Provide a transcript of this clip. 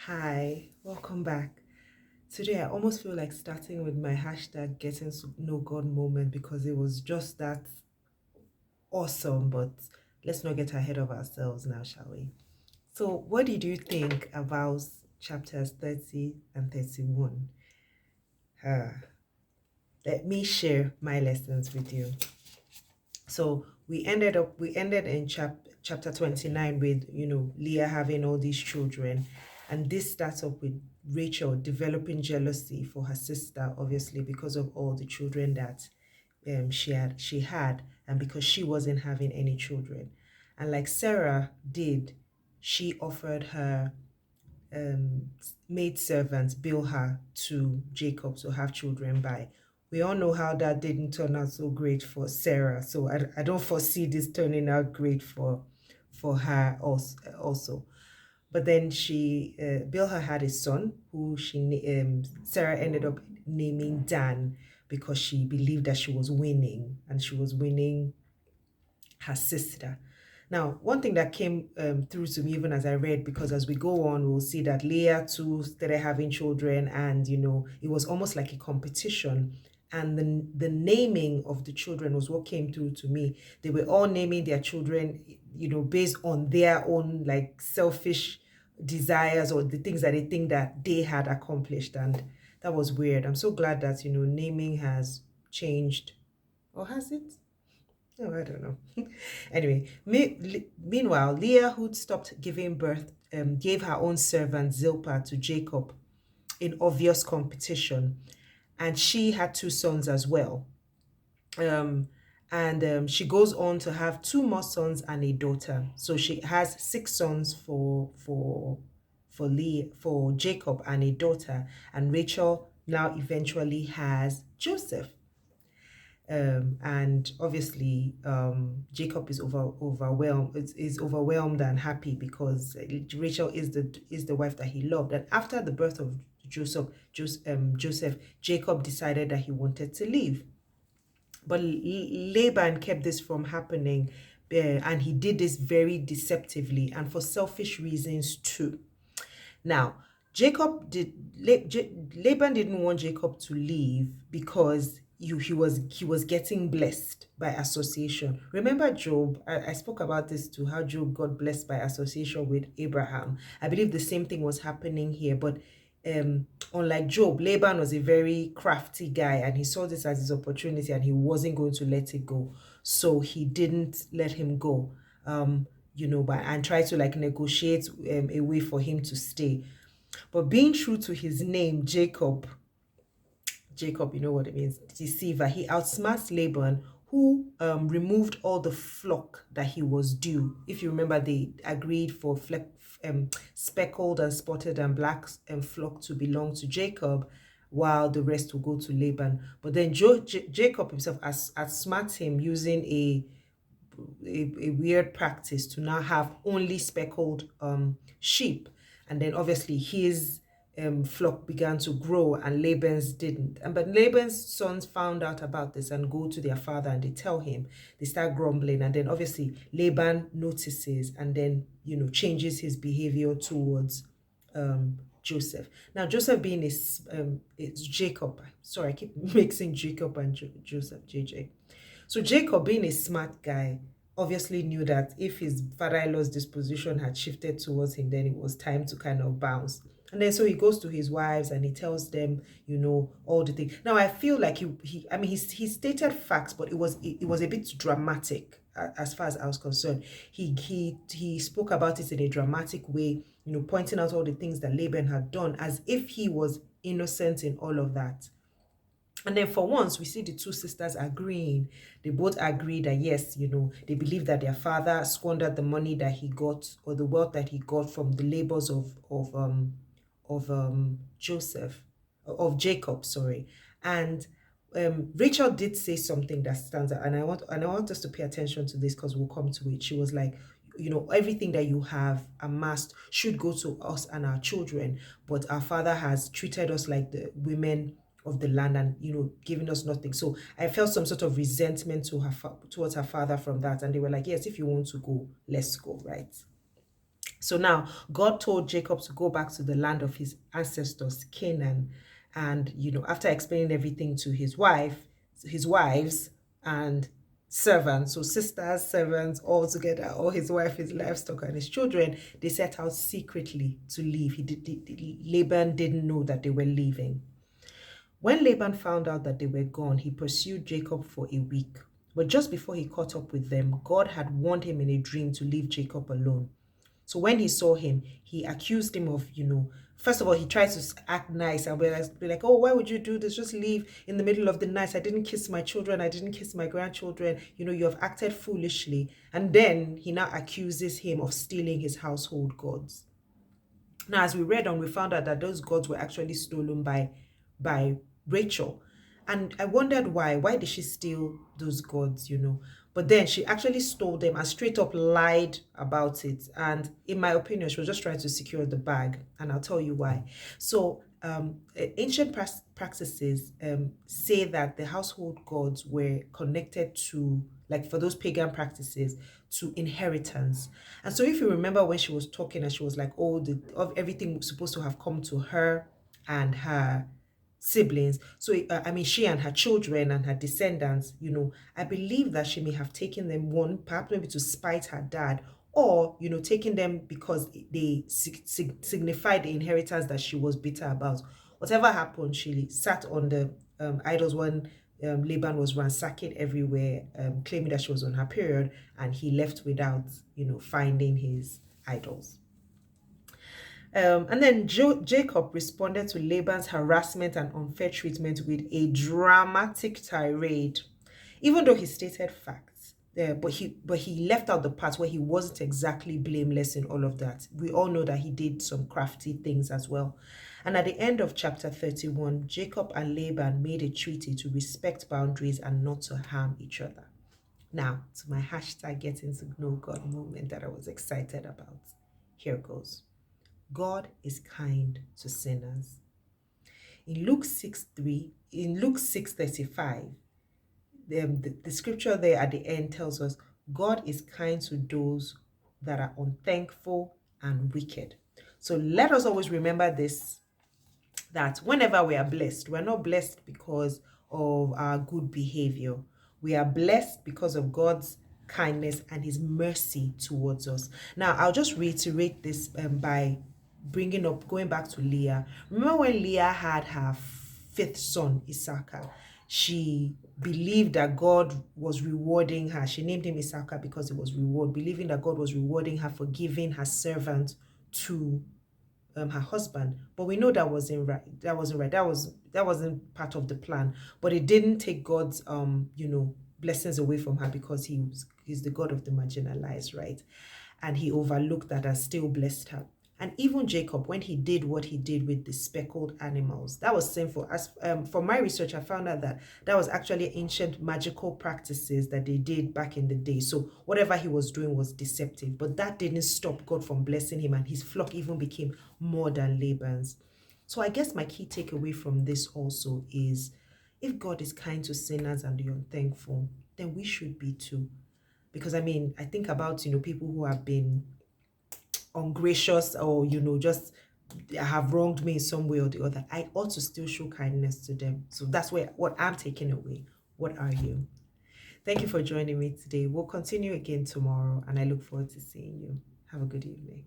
Hi, welcome back. Today, I almost feel like starting with my hashtag getting to know God moment because it was just that awesome. But let's not get ahead of ourselves now, shall we? So, what did you think about chapters 30 and 31? Uh, Let me share my lessons with you. So we ended in chapter 29 with Leah having all these children, and this starts up with Rachel developing jealousy for her sister, obviously because of all the children that she had, and because she wasn't having any children. And like Sarah did, she offered her um, maid servants Bilhah to Jacob to have children by. We all know how that didn't turn out so great for Sarah, so I don't foresee this turning out great for her also. But then Bilhah had a son who Sarah ended up naming Dan because she believed that she was winning, and she was winning her sister. Now, one thing that came through to me even as I read, because as we go on, we'll see that Leah too started having children, and it was almost like a competition. And the naming of the children was what came through to me. They were all naming their children, based on their own like selfish desires or the things that they think that they had accomplished. And that was weird. I'm so glad that, naming has changed. Or has it? Oh, I don't know. Anyway, meanwhile, Leah, who'd stopped giving birth, gave her own servant Zilpah to Jacob in obvious competition, and she had two sons as well. Um, and she goes on to have two more sons and a daughter. So she has six sons for Jacob and a daughter, and Rachel now eventually has Joseph. And obviously Jacob is overwhelmed and happy because Rachel is the wife that he loved. And after the birth of Joseph, Jacob decided that he wanted to leave, but Laban kept this from happening, and he did this very deceptively and for selfish reasons too. Now, Laban didn't want Jacob to leave because he was getting blessed by association. Remember Job? I spoke about this too, how Job got blessed by association with Abraham. I believe the same thing was happening here, but unlike Job, Laban was a very crafty guy, and he saw this as his opportunity, and he wasn't going to let it go. So he didn't let him go. And try to like negotiate a way for him to stay. But being true to his name, Jacob, you know what it means, deceiver, he outsmarts Laban, who removed all the flock that he was due. If you remember, they agreed for speckled and spotted and black flock to belong to Jacob, while the rest will go to Laban. But then Jacob himself outsmarts him using a weird practice to now have only speckled sheep. And then obviously his flock began to grow and Laban's didn't. But Laban's sons found out about this and go to their father and they tell him. They start grumbling, and then obviously Laban notices and then changes his behavior towards Joseph. Now Joseph being it's Jacob. Sorry, I keep mixing Jacob and Joseph, JJ. So Jacob, being a smart guy, obviously knew that if his father-in-law's disposition had shifted towards him, then it was time to kind of bounce. And then so he goes to his wives and he tells them, all the things. Now I feel like he stated facts, but it was a bit dramatic as far as I was concerned. He spoke about it in a dramatic way, pointing out all the things that Laban had done as if he was innocent in all of that. And then for once, we see the two sisters agreeing. They both agree that yes, they believe that their father squandered the money that he got, or the wealth that he got from the labors of Joseph, of Jacob, sorry. And Rachel did say something that stands out, and I want us to pay attention to this because we'll come to it. She was like, everything that you have amassed should go to us and our children, but our father has treated us like the women of the land and giving us nothing. So I felt some sort of resentment towards her father from that, and they were like, yes, if you want to go, let's go, right? So now God told Jacob to go back to the land of his ancestors, Canaan. And, after explaining everything to his wives, and servants, so sisters, servants, all together, all his wife, his livestock, and his children, they set out secretly to leave. Laban didn't know that they were leaving. When Laban found out that they were gone, he pursued Jacob for a week. But just before he caught up with them, God had warned him in a dream to leave Jacob alone. So when he saw him, he accused him of, first of all, he tried to act nice and be like, oh, why would you do this? Just leave in the middle of the night. I didn't kiss my children. I didn't kiss my grandchildren. You have acted foolishly. And then he now accuses him of stealing his household gods. Now, as we read on, we found out that those gods were actually stolen by Rachel. And I wondered why. Why did she steal those gods? But then she actually stole them and straight up lied about it. And in my opinion, she was just trying to secure the bag. And I'll tell you why. So ancient practices say that the household gods were connected to, like for those pagan practices, to inheritance. And so if you remember when she was talking and she was like, oh, everything was supposed to have come to her and her siblings. So she and her children and her descendants, I believe that she may have taken them, one, perhaps maybe to spite her dad, or taking them because they signified the inheritance that she was bitter about. Whatever happened, she sat on the idols when Laban was ransacking everywhere, claiming that she was on her period, and he left without finding his idols. And then Jacob responded to Laban's harassment and unfair treatment with a dramatic tirade, even though he stated facts. But he left out the part where he wasn't exactly blameless in all of that. We all know that he did some crafty things as well. And at the end of chapter 31, Jacob and Laban made a treaty to respect boundaries and not to harm each other. Now, to my hashtag getting to know God moment that I was excited about. Here goes. God is kind to sinners. In Luke 6:35, the scripture there at the end tells us God is kind to those that are unthankful and wicked. So let us always remember this, that whenever we are blessed, we're not blessed because of our good behavior. We are blessed because of God's kindness and his mercy towards us. Now, I'll just reiterate this by going back to Leah. Remember when Leah had her fifth son, Issachar? She believed that God was rewarding her. She named him Issachar because it was reward, believing that God was rewarding her for giving her servant to her husband. But we know that wasn't right. That wasn't part of the plan. But it didn't take God's blessings away from her, because he's the God of the marginalized, right? And he overlooked that and still blessed her. And even Jacob, when he did what he did with the speckled animals, that was sinful. As from my research, I found out that was actually ancient magical practices that they did back in the day. So whatever he was doing was deceptive, but that didn't stop God from blessing him, and his flock even became more than Laban's. So I guess my key takeaway from this also is, if God is kind to sinners and the unthankful, then we should be too. Because I think about people who have been ungracious, or just have wronged me in some way or the other. I ought to still show kindness to them. So that's what I'm taking away. What are you? Thank you for joining me today. We'll continue again tomorrow, and I look forward to seeing you. Have a good evening.